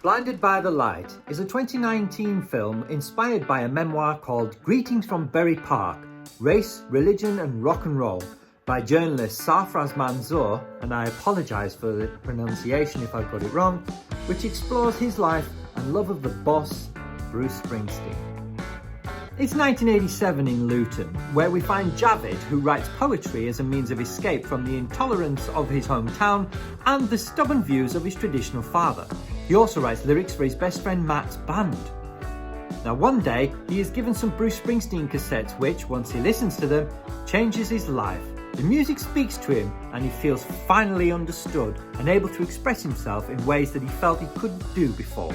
Blinded by the Light is a 2019 film inspired by a memoir called Greetings from Bury Park, Race, Religion and Rock and Roll by journalist Sarfraz Manzoor, and I apologise for the pronunciation if I got it wrong, which explores his life and love of the boss, Bruce Springsteen. It's 1987 in Luton, where we find Javid, who writes poetry as a means of escape from the intolerance of his hometown and the stubborn views of his traditional father. He also writes lyrics for his best friend Matt's band. Now one day, he is given some Bruce Springsteen cassettes which, once he listens to them, changes his life. The music speaks to him and he feels finally understood and able to express himself in ways that he felt he couldn't do before.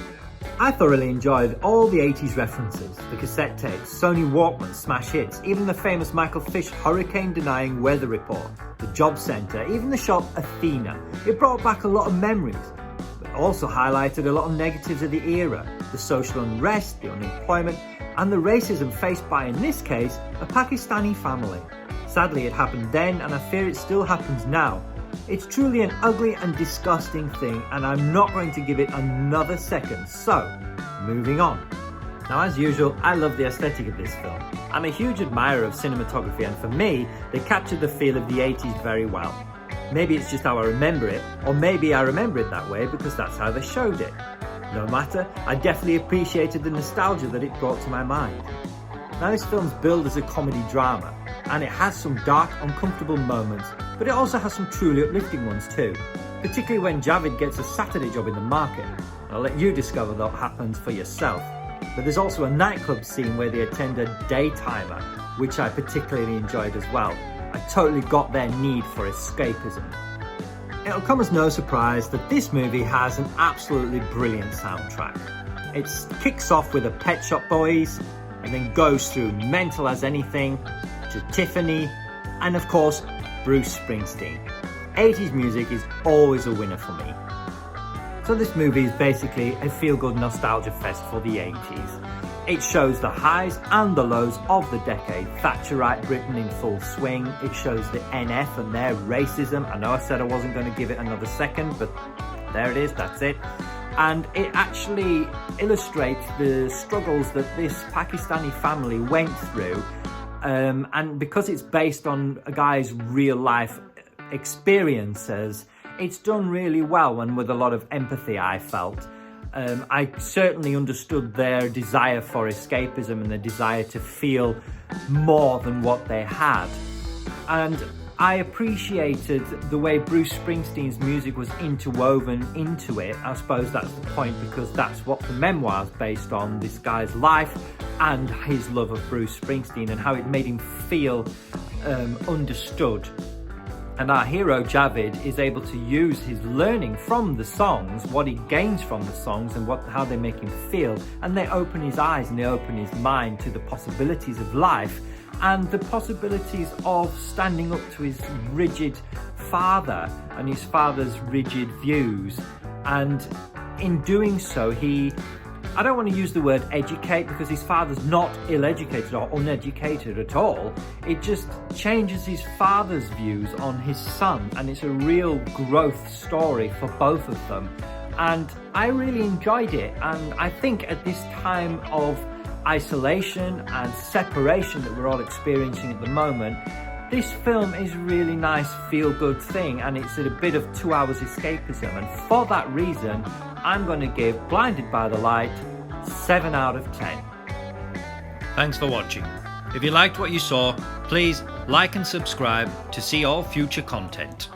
I thoroughly enjoyed all the 80s references, the cassette tapes, Sony Walkman smash hits, even the famous Michael Fish hurricane-denying weather report, the job centre, even the shop Athena. It brought back a lot of memories, but also highlighted a lot of negatives of the era, the social unrest, the unemployment, and the racism faced by, in this case, a Pakistani family. Sadly, it happened then, and I fear it still happens now. It's truly an ugly and disgusting thing, and I'm not going to give it another second, so moving on. Now, as usual, I love the aesthetic of this film. I'm a huge admirer of cinematography, and for me, they captured the feel of the 80s very well. Maybe it's just how I remember it, or maybe I remember it that way because that's how they showed it. No matter, I definitely appreciated the nostalgia that it brought to my mind. Now, this film's billed as a comedy drama, and it has some dark, uncomfortable moments, but it also has some truly uplifting ones too, particularly when Javid gets a Saturday job in the market. I'll let you discover what happens for yourself. But there's also a nightclub scene where they attend a daytimer, which I particularly enjoyed as well. I totally got their need for escapism. It'll come as no surprise that this movie has an absolutely brilliant soundtrack. It kicks off with the Pet Shop Boys, and then goes through Mental as Anything, to Tiffany, and of course, Bruce Springsteen. 80s music is always a winner for me. So this movie is basically a feel-good nostalgia fest for the 80s. It shows the highs and the lows of the decade, Thatcherite Britain in full swing. It shows the NF and their racism. I know I said I wasn't going to give it another second, but there it is, that's it. And it actually illustrates the struggles that this Pakistani family went through. And because it's based on a guy's real life experiences, it's done really well and with a lot of empathy, I felt. I certainly understood their desire for escapism and the desire to feel more than what they had. And I appreciated the way Bruce Springsteen's music was interwoven into it. I suppose that's the point, because that's what the memoir's based on, this guy's life and his love of Bruce Springsteen and how it made him feel understood. And our hero Javid is able to use his learning from the songs, what he gains from the songs and how they make him feel, and they open his eyes and they open his mind to the possibilities of life and the possibilities of standing up to his rigid father and his father's rigid views. And in doing so, I don't want to use the word educate, because his father's not ill-educated or uneducated at all. It just changes his father's views on his son, and it's a real growth story for both of them. And I really enjoyed it, and I think at this time of isolation and separation that we're all experiencing at the moment, this film is a really nice feel-good thing, and it's a bit of 2 hours escapism. And for that reason, I'm going to give Blinded by the Light 7 out of 10. Thanks for watching. If you liked what you saw, please like and subscribe to see all future content.